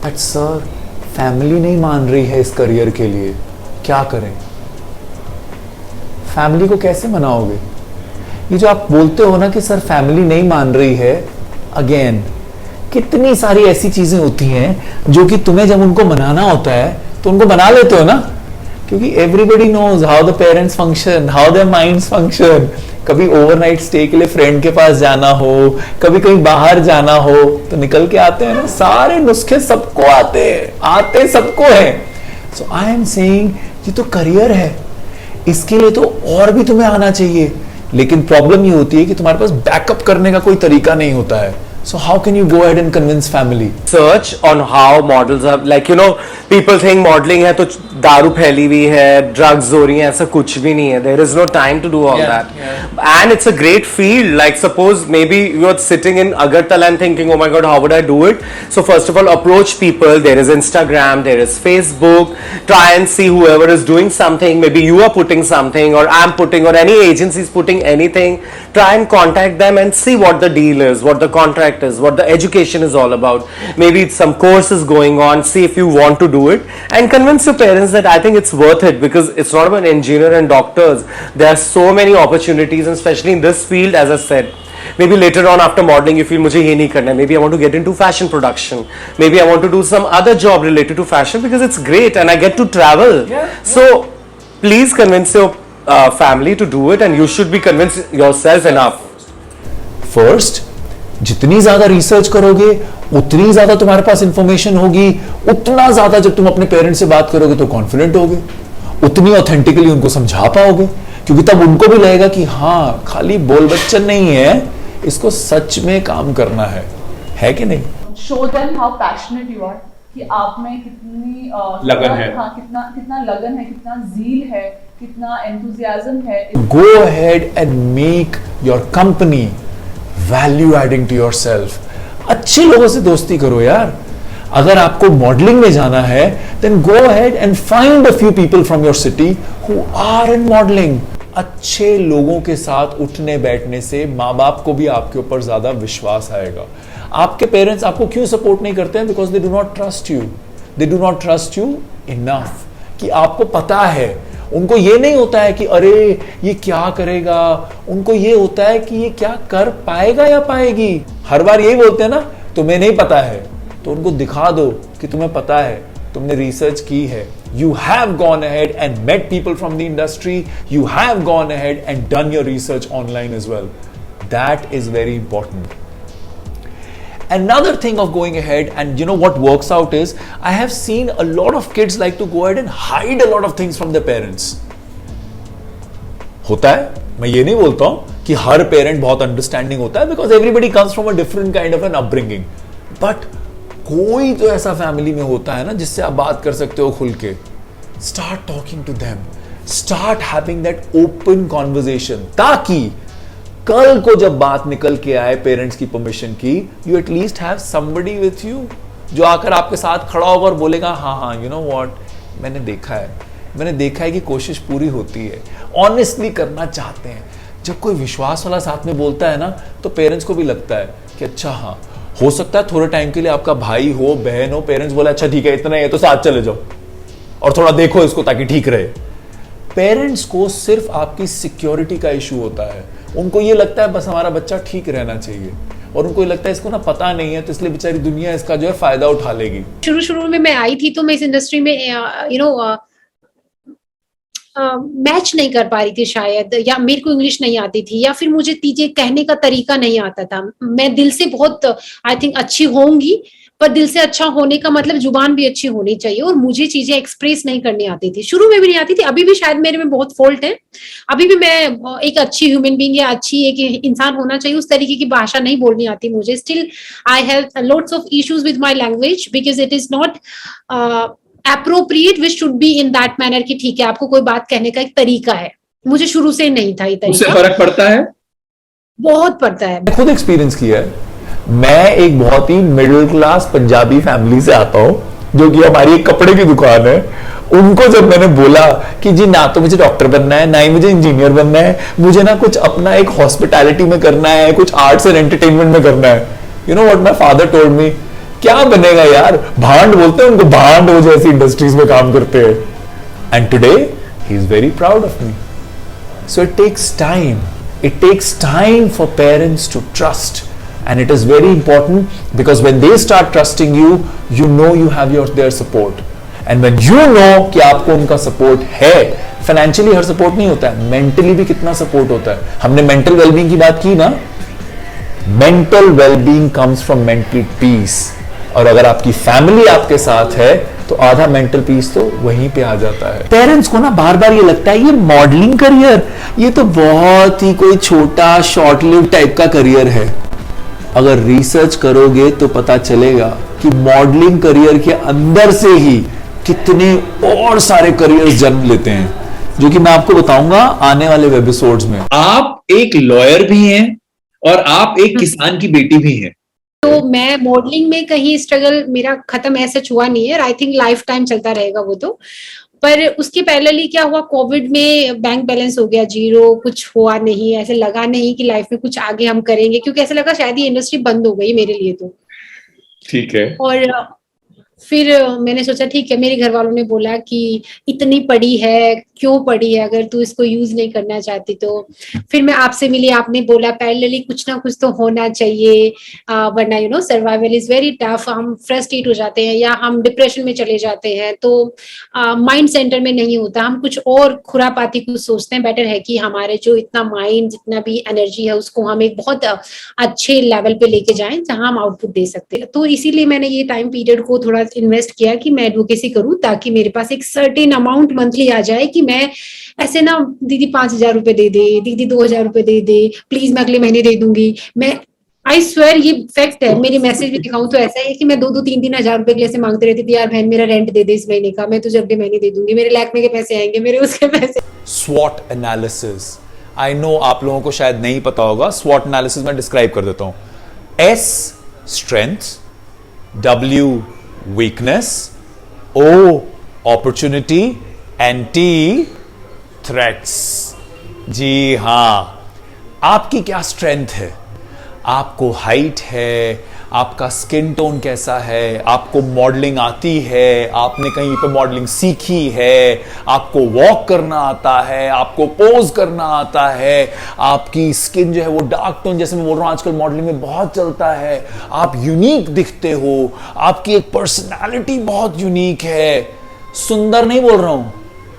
But sir family नहीं मान रही है इस करियर के लिए, क्या करें? फैमिली को कैसे मनाओगे? ये जो आप बोलते हो ना कि सर फैमिली नहीं मान रही है, अगेन कितनी सारी ऐसी चीजें होती हैं जो कि तुम्हें जब उनको मनाना होता है तो उनको बना लेते हो ना, क्योंकि everybody knows how the parents function, how their minds function. कभी ओवरनाइट स्टे के लिए फ्रेंड के पास जाना हो, कभी कहीं बाहर जाना हो, तो निकल के आते हैं ना, सारे नुस्खे सबको आते सबको है। सो आई एम सेइंग ये तो करियर है, इसके लिए तो और भी तुम्हें आना चाहिए, लेकिन प्रॉब्लम ये होती है कि तुम्हारे पास बैकअप करने का कोई तरीका नहीं होता है। So how can you go ahead and convince family? Search on how models are, like you know, people think modeling है तो दारू फैली हुई है, drugs हो रही हैं, ऐसा कुछ भी नहीं है. There is no time to do all that. And it's a great field. Like suppose maybe you're sitting in Agartala and thinking, oh my God, how would I do it? So first of all, approach people. There is Instagram, there is Facebook. Try and see whoever is doing something. Maybe you are putting something, or I'm putting, or any agency is putting anything. Try and contact them and see what the deal is, what the contract is, what the education is all about. Maybe some courses going on. See if you want to do it, and convince your parents that I think it's worth it, because it's not about engineer and doctors. There are so many opportunities, and especially in this field, as I said. Maybe later on after modeling you feel मुझे ये नहीं करना है. Maybe I want to get into fashion production. Maybe I want to do some other job related to fashion because it's great and I get to travel. So please convince your family to do it, and you should be convinced yourself enough. First, जितनी ज्यादा research करोगे उतनी ज्यादा तुम्हारे पास information होगी, उतना ज्यादा जब तुम अपने पेरेंट्स से बात करोगे तो कॉन्फिडेंट होगे, उतनी ऑथेंटिकली उनको समझा पाओगे, क्योंकि तब उनको भी लगेगा कि हाँ खाली बोल बच्चन नहीं है, इसको सच में काम करना है कि नहीं? Show them how passionate you are, कि आप में कितनी लगन है, हाँ, कितना लगन है, कितना ज़ील है, कितना एंथुसियाज्म है. Go ahead and make your company value adding to yourself. अच्छे लोगों से दोस्ती करो यार. अगर आपको मॉडलिंग में जाना है then go ahead and find a few people from your city who are in modelling. अच्छे लोगों के साथ उठने बैठने से माँ बाप को भी आपके ऊपर ज्यादा विश्वास आएगा. आपके पेरेंट्स आपको क्यों सपोर्ट नहीं करते हैं? Because they do not trust you. They do not trust you enough कि आपको पता है. उनको ये नहीं होता है कि अरे ये क्या करेगा, उनको ये होता है कि ये क्या कर पाएगा या पाएगी. हर बार यही बोलते हैं ना, तुम्हें नहीं पता है, तो उनको दिखा दो कि तुम्हें पता है, तुमने रिसर्च की है. You have gone ahead and met people from the industry. You have gone ahead and done your research online as well. That is very important. Another thing of going ahead, and you know what works out is, I have seen a lot of kids like to go ahead and hide a lot of things from their parents. होता है, मैं ये नहीं बोलता हूं कि हर parent बहुत understanding होता है, because everybody comes from a different kind of an upbringing. But कोई तो ऐसा फैमिली में होता है ना जिससे आप बात कर सकते हो खुल के. Start talking to them, start having that open conversation, ताकि कल को जब बात निकल के आए पेरेंट्स की परमिशन की, you at least have somebody with you जो आकर आपके साथ खड़ा होगा और बोलेगा हाँ यू नो व्हाट, मैंने देखा है कि कोशिश पूरी होती है, ऑनेस्टली करना चाहते हैं. जब कोई विश्वास वाला साथ में बोलता है ना, तो पेरेंट्स को भी लगता है कि अच्छा हाँ, हो सकता है थोड़े टाइम के लिए आपका भाई हो, बहन हो, पेरेंट्स बोला अच्छा ठीक है इतना ही है तो साथ चले जाओ और थोड़ा देखो इसको ताकि ठीक रहे. पेरेंट्स को सिर्फ आपकी सिक्योरिटी का इशू होता है. उनको ये लगता है बस हमारा बच्चा ठीक रहना चाहिए, और उनको ये लगता है इसको ना पता नहीं है, तो इसलिए बेचारी दुनिया इसका जो है फायदा उठा लेगी. शुरू में मैं आई थी तो मैं इस इंडस्ट्री में मैच नहीं कर पा रही थी शायद, या मेरे को इंग्लिश नहीं आती थी, या फिर मुझे चीजें कहने का तरीका नहीं आता था. मैं दिल से बहुत आई थिंक अच्छी होंगी, पर दिल से अच्छा होने का मतलब जुबान भी अच्छी होनी चाहिए, और मुझे चीजें एक्सप्रेस नहीं करनी आती थी. शुरू में भी नहीं आती थी, अभी भी शायद मेरे में बहुत फॉल्ट है. अभी भी मैं एक अच्छी ह्यूमन बीइंग या अच्छी एक इंसान होना चाहिए उस तरीके की भाषा नहीं बोलनी आती मुझे. Still I have lots of issues with my language because it is not appropriate which should be in that manner कि ठीक है आपको कोई बात कहने का एक तरीका है. मुझे शुरू से नहीं था ये तरीका. उससे फर्क पड़ता है, बहुत पड़ता है. मैं खुद एक्सपीरियंस किया है. मैं एक बहुत ही मिडिल क्लास पंजाबी फैमिली से आता हूँ, जो कि हमारी एक कपड़े की दुकान है. उनको जब मैंने बोला कि जी ना तो मुझे डॉक्टर बनना है, ना ही मुझे इंजीनियर बनना है, मुझे ना कुछ अपना एक हॉस्पिटैलिटी में करना है, कुछ आर्ट्स एंड एंटरटेनमेंट में करना है, you know what my father told me क्या बनेगा यार? भांड बोलते हैं उनको, भांड वो जैसी इंडस्ट्रीज में काम करते हैं. And today he is very proud of me. So it takes time. It takes time for parents to trust, and it is very important because when they start trusting you, you know you have their support, and when you know कि आपको उनका support है, financially हर support नहीं होता है, mentally भी कितना support होता है. हमने mental well-being की बात की ना. Mental well-being comes from mental peace, और अगर आपकी फैमिली आपके साथ है तो आधा मेंटल पीस तो वहीं पे आ जाता है. पेरेंट्स को ना बार बार ये लगता है ये मॉडलिंग करियर ये तो बहुत ही कोई छोटा शॉर्ट लिव टाइप का करियर है. अगर रिसर्च करोगे तो पता चलेगा कि मॉडलिंग करियर के अंदर से ही कितने और सारे करियर्स जन्म लेते हैं, जो कि मैं आपको बताऊंगा आने वाले वेबिसोड्स में. आप एक लॉयर भी हैं और आप एक किसान की बेटी भी हैं. तो मैं मॉडलिंग में कहीं स्ट्रगल मेरा खत्म ऐसा हुआ नहीं है. आई थिंक लाइफ टाइम चलता रहेगा वो तो. पर उसके पहले क्या हुआ, कोविड में बैंक बैलेंस हो गया जीरो, कुछ हुआ नहीं, ऐसे लगा नहीं कि लाइफ में कुछ आगे हम करेंगे, क्योंकि ऐसा लगा शायद ये इंडस्ट्री बंद हो गई मेरे लिए तो. ठीक है. और फिर मैंने सोचा ठीक है, मेरे घर वालों ने बोला कि इतनी पढ़ी है, क्यों पढ़ी है, अगर तू इसको यूज नहीं करना चाहती तो. फिर मैं आपसे मिली, आपने बोला पैरेलली कुछ ना कुछ तो होना चाहिए, वरना you know survival is very tough. हम फ्रस्ट्रेट हो जाते हैं या हम डिप्रेशन में चले जाते हैं, तो माइंड सेंटर में नहीं होता, हम कुछ और खुरापाती कुछ सोचते हैं. बेटर है कि हमारे जो इतना माइंड जितना भी एनर्जी है उसको हम एक बहुत अच्छे लेवल पे लेके जाएं जहां हम आउटपुट दे सकते हैं. तो इसीलिए मैंने ये टाइम पीरियड को थोड़ा इन्वेस्ट किया कि मैं एडवोकेसी करूं, ताकि मेरे पास एक सर्टेन अमाउंट मंथली आ जाए कि मैं ऐसे ना दीदी 5,000 रुपए दे दे, दीदी 2,000 रुपए दे दे, प्लीज मैं अगले महीने दे दूंगी. मैं आई स्वेयर ये फैक्ट है, मेरी मैसेज भी दिखाऊं तो ऐसा है कि मैं 2-3 हजार रुपए के लिए मांगते रहती थी, यार बहन मेरा रेंट दे दे इस महीने का, मैं तुझे अगले महीने दे दूंगी, मेरे लैक्मे के पैसे आएंगे, मेरे उसके पैसे. स्वॉट एनालिसिस, आई नो आप लोगों को शायद नहीं पता होगा. स्वॉट एनालिसिस मैं डिस्क्राइब कर देता हूं. S strength, W weakness, O opportunity and T threats. जी हां, आपकी क्या स्ट्रेंथ है? आपको हाइट है, आपका स्किन टोन कैसा है, आपको मॉडलिंग आती है, आपने कहीं पे मॉडलिंग सीखी है, आपको वॉक करना आता है, आपको पोज करना आता है, आपकी स्किन जो है वो डार्क टोन, जैसे मैं बोल रहा हूं आजकल मॉडलिंग में बहुत चलता है, आप यूनिक दिखते हो, आपकी एक पर्सनालिटी बहुत यूनिक है. सुंदर नहीं बोल रहा हूं,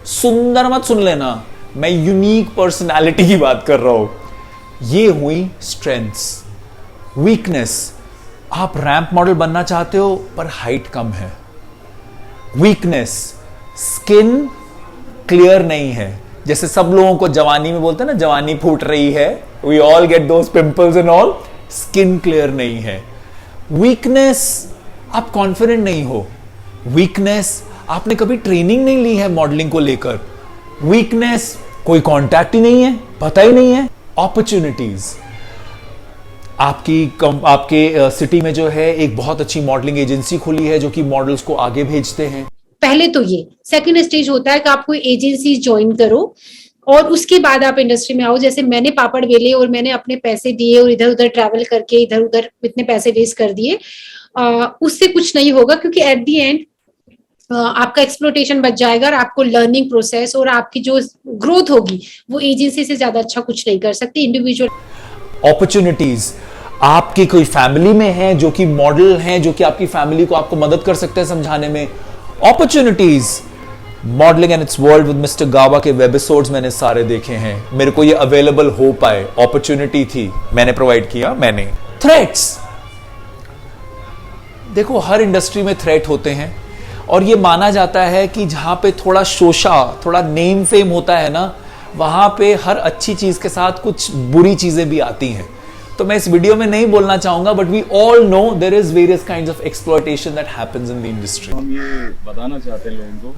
सुंदर मत सुन लेना, मैं यूनिक पर्सनालिटी की बात कर रहा हूं. ये हुई स्ट्रेंथ्स. वीकनेस, आप रैंप मॉडल बनना चाहते हो पर हाइट कम है. वीकनेस, स्किन क्लियर नहीं है. जैसे सब लोगों को जवानी में बोलते हैं ना, जवानी फूट रही है, we all get those pimples and all. Skin clear नहीं है. वीकनेस, आप कॉन्फिडेंट नहीं हो. वीकनेस, आपने कभी ट्रेनिंग नहीं ली है मॉडलिंग को लेकर. वीकनेस, कोई कांटेक्ट ही नहीं है, पता ही नहीं है. अपॉर्चुनिटीज, आपके सिटी में जो है एक बहुत अच्छी मॉडलिंग एजेंसी खुली है जो कि मॉडल्स को आगे भेजते हैं. पहले तो ये सेकंड स्टेज होता है कि आप कोई एजेंसी ज्वाइन करो और उसके बाद आप इंडस्ट्री में आओ. जैसे मैंने पापड़ बेले और मैंने अपने पैसे दिए और इधर उधर ट्रैवल करके इधर उधर इतने पैसे वेस्ट कर दिए, उससे कुछ नहीं होगा, क्योंकि एट द एंड आपका एक्सप्लोटेशन बच जाएगा और आपको लर्निंग प्रोसेस और आपकी जो ग्रोथ होगी वो एजेंसी से ज्यादा अच्छा कुछ नहीं कर सकती. इंडिविजुअल अपॉर्चुनिटीज, आपकी कोई फैमिली में है जो कि मॉडल हैं, जो कि आपकी फैमिली को आपको मदद कर सकते हैं समझाने में. Opportunities, modelling and it's world with mister गावा के वेबिसोड्स मैंने सारे देखे हैं. मेरे को ये अवेलेबल हो पाए, अपॉर्चुनिटी थी, मैंने प्रोवाइड किया. मैंने थ्रेट्स, देखो हर इंडस्ट्री में थ्रेट होते हैं और ये माना जाता है कि जहां पे थोड़ा शोशा, थोड़ा नेम फेम होता है ना, वहां पे हर अच्छी चीज के साथ कुछ बुरी चीजें भी आती हैं. तो मैं इस वीडियो में नहीं बोलना चाहूंगा, but we all know there is various kinds of exploitation that happens in the industry. हम ये बताना चाहते हैं लोगों को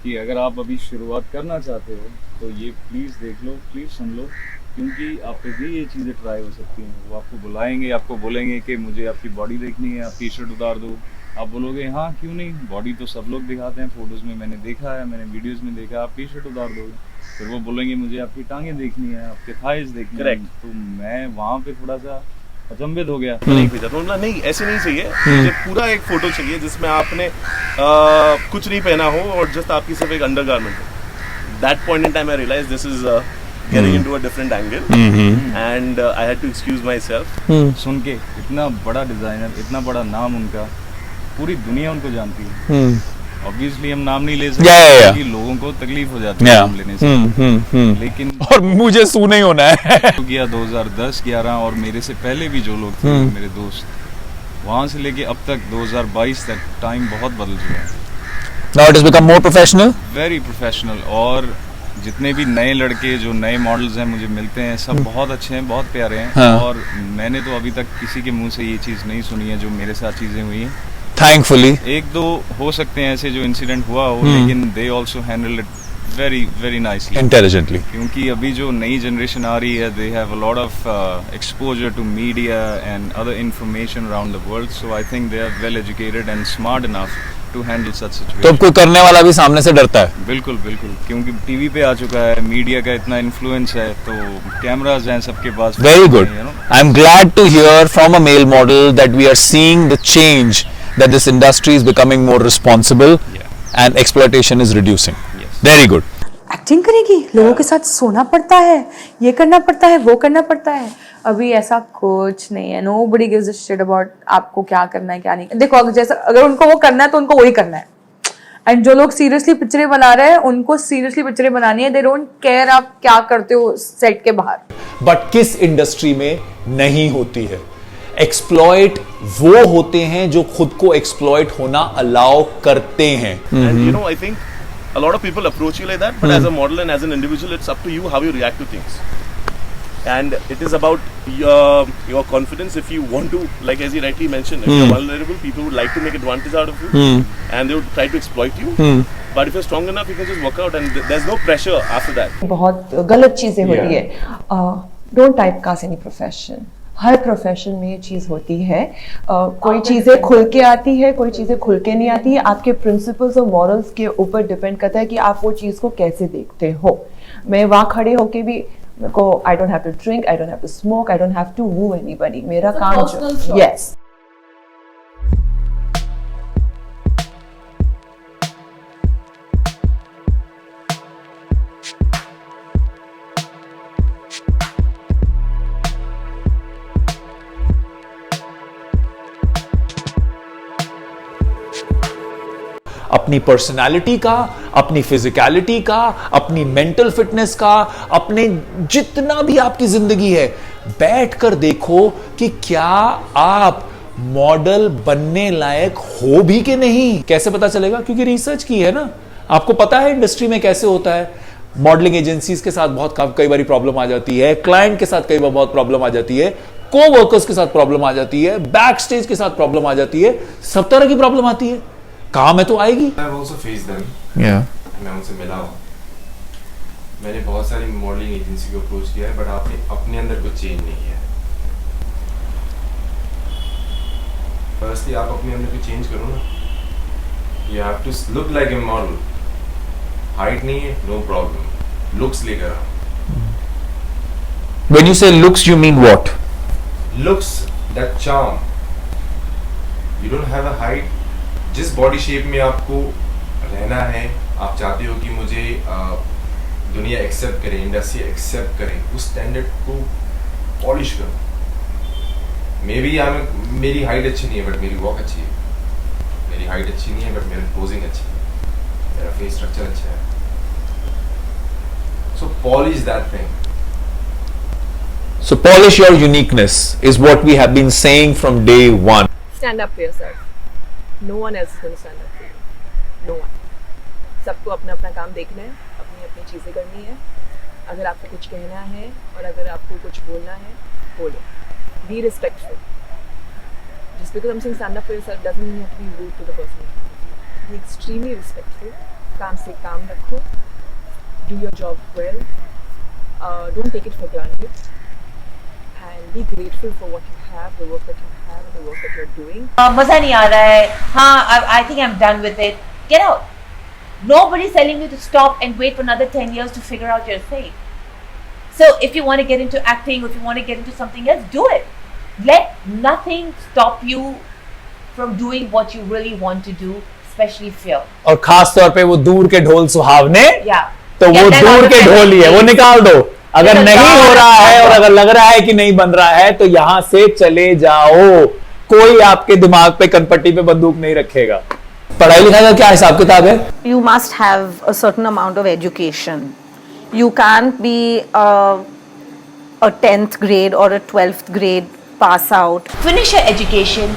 कि अगर आप अभी शुरुआत करना चाहते हो तो ये प्लीज़ देख लो, प्लीज़ सुन लो, क्योंकि आप पे भी ये चीज़ें ट्राई हो सकती हैं. वो आपको बुलाएंगे, आपको बोलेंगे कि मुझे आपकी बॉडी देखनी है, आप टी शर्ट उतार दो. आप बोलोगे हाँ क्यों नहीं, बॉडी तो सब लोग दिखाते हैं फोटोज़ में, मैंने देखा है, मैंने वीडियोज़ में देखा, आप टी शर्ट उतार दोगे. फिर वो बोलेंगे मुझे आपकी टांगें देखनी है, आपके थाइज देखनी है. तो मैं वहाँ पे थोड़ा सा अचंभित हो गया। नहीं भेजा तो बोला नहीं ऐसे नहीं चाहिए, मुझे पूरा एक फोटो चाहिए जिसमें आपने कुछ नहीं पहना हो और जस्ट आपकी सिर्फ एक अंडरगारमेंट हो। That point in time I realise this is getting into a different angle and I had to excuse myself. सुन के इतना बड़ा डिजाइनर, इतना बड़ा नाम उनका, पूरी दुनिया उनको जानती है। ऑब्वियसली हम नाम नहीं ले सकते क्योंकि लोगों को तकलीफ हो जाती है नाम लेने से, लेकिन और मुझे सू नहीं होना है। किया 2010-11 और मेरे से पहले भी जो लोग थे मेरे दोस्त, वहां से लेके अब तक 2022 तक टाइम बहुत बदल चुका है। Now it has become more professional. Very professional. और जितने भी नए लड़के जो नए मॉडल्स हैं मुझे मिलते हैं, सब बहुत अच्छे हैं, बहुत प्यारे हैं। हाँ। और मैंने तो अभी तक किसी के मुंह से ये चीज़ नहीं सुनी है जो मेरे साथ चीज़ें हुई हैं। Thankfully. एक दो हो सकते हैं ऐसे जो इंसिडेंट हुआ हो, लेकिन they also handle it very very nicely, Intelligently. क्योंकि अभी जो नई जनरेशन आ रही है, they have a lot of exposure to media and other information around the world, so I think they are well educated and smart enough to handle such तो situation. कोई करने वाला भी सामने से डरता है। बिल्कुल बिल्कुल, क्योंकि टीवी पे आ चुका है, मीडिया का इतना इन्फ्लुएंस है, तो कैमराज हैं सबके पास। Very good. I'm glad to hear from a male model that we are seeing the change, that this industry is becoming more responsible and exploitation is reducing. Very good. Acting करेगी, लोगों के साथ सोना पड़ता है, ये करना पड़ता है, वो करना पड़ता है। अभी ऐसा कुछ नहीं है। Nobody gives a shit about आपको क्या करना है क्या नहीं। देखो अगर उनको वो करना है तो उनको वही करना है। एंड जो लोग सीरियसली पिक्चरें बना रहे हैं उनको सीरियसली पिक्चरें बनानी है। दे डोंट केयर आप क्या करते हो सेट के बाहर। बट किस इंडस्ट्री में नहीं होती है? एक्सप्लॉइट वो होते हैं जो खुद को एक्सप्लॉइट होना अलाउ करते हैं। And you know, I think a lot of people approach you like that, but as a model and as an individual, it's up to you how you react to things. And it is about your confidence. If you want to, like as he rightly mentioned, if you're vulnerable, people would like to make advantage out of you, and they would try to exploit you. But if you're strong enough, you can just work out, and there's no pressure after that. बहुत गलत चीजें होती है। Don't typecast any profession. Her profession में ये चीज़ होती है। कोई चीज़ें खुल के आती है, कोई चीज़ें खुल के नहीं आती है। आपके प्रिंसिपल्स और मॉरल्स के ऊपर डिपेंड करता है कि आप वो चीज़ को कैसे देखते हो। मैं वहाँ खड़े होके भी को I don't have to drink, I don't have to smoke, I don't have to woo anybody. मेरा काम जो यस। अपनी पर्सनालिटी का, अपनी फिजिकलिटी का, अपनी मेंटल फिटनेस का, अपने जितना भी आपकी जिंदगी है, बैठकर देखो कि क्या आप मॉडल बनने लायक हो भी कि नहीं। कैसे पता चलेगा? क्योंकि रिसर्च की है ना। आपको पता है इंडस्ट्री में कैसे होता है। मॉडलिंग एजेंसीज के साथ बहुत कई बार प्रॉब्लम आ जाती है, क्लाइंट के साथ कई बार बहुत प्रॉब्लम आ जाती है, को वर्कर्स के साथ प्रॉब्लम आ जाती है, बैक स्टेज के साथ प्रॉब्लम आ जाती है, सब तरह की प्रॉब्लम आती है। काम है तो आएगी। I've also faced them. मैं उनसे मिला हूँ। मैंने बहुत सारी मॉडलिंग एजेंसी को अप्रोच किया है, बट आपने अपने अंदर कुछ चेंज नहीं किया है। फर्स्टली आप अपने अंदर कुछ चेंज करो ना। You have to look like a model. Height नहीं है, no problem. लुक्स लेकर आओ। When you say looks, you mean what? Looks, that charm. You don't have a height. जिस बॉडी शेप में आपको रहना है, आप चाहते हो कि मुझे दुनिया एक्सेप्ट करे, इंडस्ट्री एक्सेप्ट करे, उस स्टैंडर्ड को पॉलिश करो। मेरी हाइट अच्छी नहीं है बट मेरी वॉक अच्छी है। मेरी हाइट अच्छी नहीं है बट मेरी पोजिंग अच्छी है। मेरा फेस स्ट्रक्चर अच्छा है। So polish that thing. So polish your uniqueness is what we have been saying from day one. Stand up for yourself. No one else is going to stand up for you. No one. सबको अपना अपना काम देखना है, अपनी अपनी चीज़ें करनी है। अगर आपको कुछ कहना है और अगर आपको कुछ बोलना है, बोलो. Be respectful. Just because I'm saying stand up for yourself doesn't mean you have to be rude to the person. Be extremely respectful. काम से काम रखो. Do your job well. Don't take it for granted. And be grateful for what you have, the work that you have, and the work that you're doing. मजा नहीं आ रहा है. हाँ, I think I'm done with it. Get out. Nobody's telling you to stop and wait for another 10 years to figure out your thing. So if you want to get into acting, or if you want to get into something else, do it. let nothing stop you from doing what you really want to do, especially fear. और खास तौर पे वो दूर के ढोल सुहावने, Yeah. तो वो दूर के ढोल ही है, वो निकाल दो। अगर नहीं हो रहा है और अगर लग रहा है कि नहीं बन रहा है तो यहां से चले जाओ, कोई आपके दिमाग पे कनपट्टी पे बंदूक नहीं रखेगा। पढ़ाई लिखाई का क्या हिसाब किताब है? You must have a certain amount of education. You can't be a 10th grade or a 12th grade pass out. Finish your education.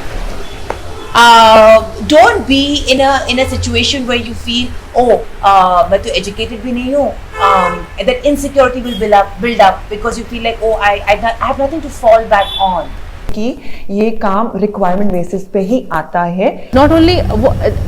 Don't be in a situation where you feel, मैं तो educated भी नहीं हूँ. That insecurity will build up because you feel like, I have nothing to fall back on. कि ये काम requirement basis पे ही आता है। नॉट ओनली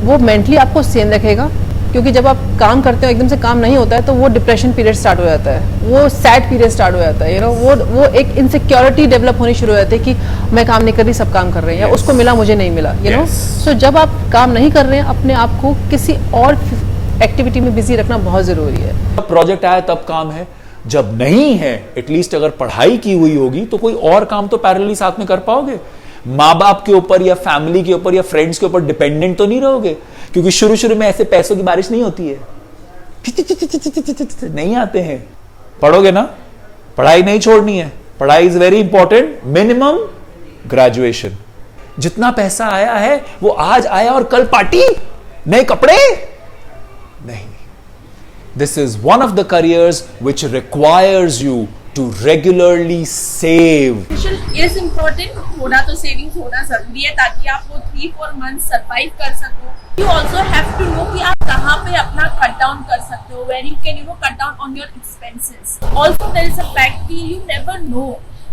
वो मेंटली आपको सेम रखेगा, क्योंकि जब आप काम करते हो एकदम से काम नहीं होता है तो वो डिप्रेशन पीरियड स्टार्ट हो जाता है, वो सैड पीरियड स्टार्ट हो जाता है, यू नो, वो एक इनसिक्योरिटी डेवलप होनी शुरू हो जाती है कि मैं काम नहीं कर रही, सब काम कर रहे हैं, या उसको मिला मुझे नहीं मिला, यू नो। सो जब आप काम नहीं कर रहे हैं, अपने आप को किसी और एक्टिविटी में बिजी रखना बहुत जरूरी है। जब प्रोजेक्ट आया तब काम है, जब नहीं है एटलीस्ट अगर पढ़ाई की हुई होगी तो कोई और काम तो पैरेलली साथ में कर पाओगे। माँ बाप के ऊपर या फैमिली के ऊपर या फ्रेंड्स के ऊपर डिपेंडेंट तो नहीं रहोगे, क्योंकि शुरू में ऐसे पैसों की बारिश नहीं होती है, नहीं आते हैं। पढ़ोगे ना, पढ़ाई नहीं छोड़नी है, पढ़ाई is very important. Minimum graduation. जितना पैसा आया है वो आज आया और कल पार्टी, नए कपड़े नहीं। This is one of the careers which requires you to regularly save. is important. थोड़ा तो सेविंग्स होना जरूरी है ताकि आप वो 3-4 months survive कर सको. You also have to know कि आप कहाँ पे अपना cut down कर सकते हो, where you can cut down on your expenses. Also there is a fact कि you never know.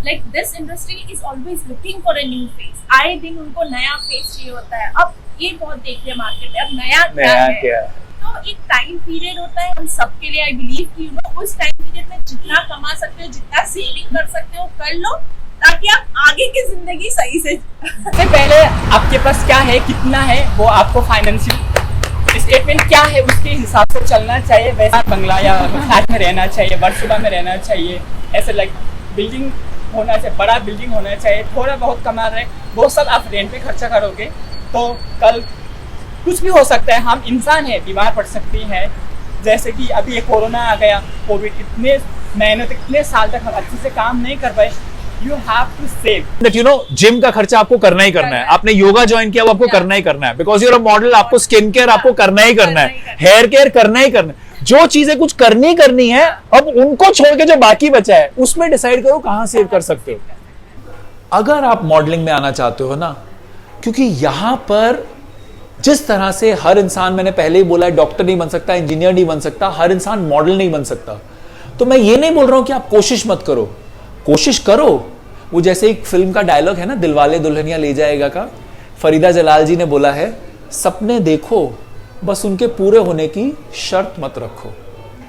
Like this industry is always looking for a new face. आए दिन उनको नया face चाहिए होता है. अब ये बहुत देख रहे हैं मार्केट में, अब नया क्या है? तो एक टाइम पीरियड होता है हम सबके लिए। आई बिलीव कि उस टाइम पीरियड में जितना कमा सकते हो, जितना सेविंग कर सकते हो कर लो, ताकि आप आगे की जिंदगी सही से सबसे पहले आपके पास क्या है, कितना है, वो आपको फाइनेंशियल स्टेटमेंट क्या है उसके हिसाब से चलना चाहिए। वैसा बंगला या फ्लैट में रहना चाहिए, वर्सोवा में रहना चाहिए, ऐसे लाइक बिल्डिंग होना चाहिए, बड़ा बिल्डिंग होना चाहिए। थोड़ा बहुत कमा रहे वो सब आप रेंट पे खर्चा करोगे तो कल कुछ भी हो सकता है। हम इंसान हैं, बीमार पड़ सकती हैं, जैसे कि अभी ये कोरोना आ गया, कोविड, इतने महीनों तक, इतने साल तक हम अच्छे से काम नहीं कर पाए। You have to save that, you know, gym का खर्चा आपको करना ही करना है, आपने योगा ज्वाइन किया वो आपको करना ही करना है, बिकॉज यूर अ मॉडल, आपको स्किन केयर आपको करना ही करना है, हेयर केयर करना ही करना है। जो चीजें कुछ करनी है, अब उनको छोड़ के जो बाकी बचा है उसमें डिसाइड करो कहां सेव कर सकते हो। अगर आप मॉडलिंग में आना चाहते हो ना, क्योंकि यहां पर जिस तरह से हर इंसान, मैंने पहले ही बोला है, डॉक्टर नहीं बन सकता, इंजीनियर नहीं बन सकता, हर इंसान मॉडल नहीं बन सकता। तो मैं ये नहीं बोल रहा हूं कि आप कोशिश मत करो, कोशिश करो। वो जैसे एक फिल्म का डायलॉग है ना, दिलवाले दुल्हनिया ले जाएगा का, फरीदा जलाल जी ने बोला है, सपने देखो बस उनके पूरे होने की शर्त मत रखो।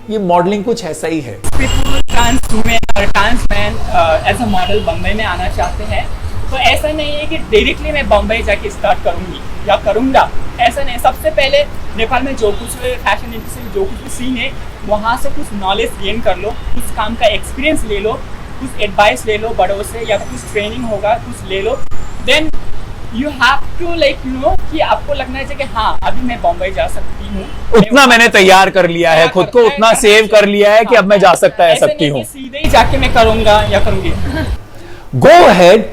ये मॉडलिंग कुछ ऐसा ही है। ट्रांस वुमेन और trans man as a model Bombay में आना चाहते हैं तो ऐसा नहीं है कि डायरेक्टली मैं बम्बई जाके स्टार्ट करूंगी या करूंगा, ऐसा नहीं। सबसे पहले नेपाल में जो कुछ फैशन इंडस्ट्री जो कुछ भी सीन है वहाँ से कुछ नॉलेज गेन कर लो, कुछ काम का एक्सपीरियंस ले लो, कुछ एडवाइस ले लो बड़ों से, या कुछ ट्रेनिंग होगा कुछ ले लो। Then you have to like you know कि आपको लगना चाहिए कि हाँ अभी मैं बॉम्बे जा सकती हूँ, उतना मैंने तैयार कर लिया है खुद को, उतना सेव कर लिया है कि अब मैं जा सकती हूँ। सीधे ही जाके मैं करूंगा या करूंगी। Go ahead,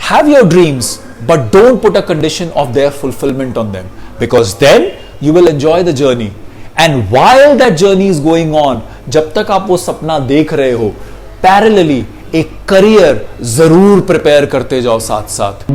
have your dreams, but don't put a condition of their fulfillment on them, because then you will enjoy the journey. And while that journey is going on, जब तक आप वो सपना देख रहे हो, parallelly एक करियर जरूर प्रिपेयर करते जाओ साथ साथ।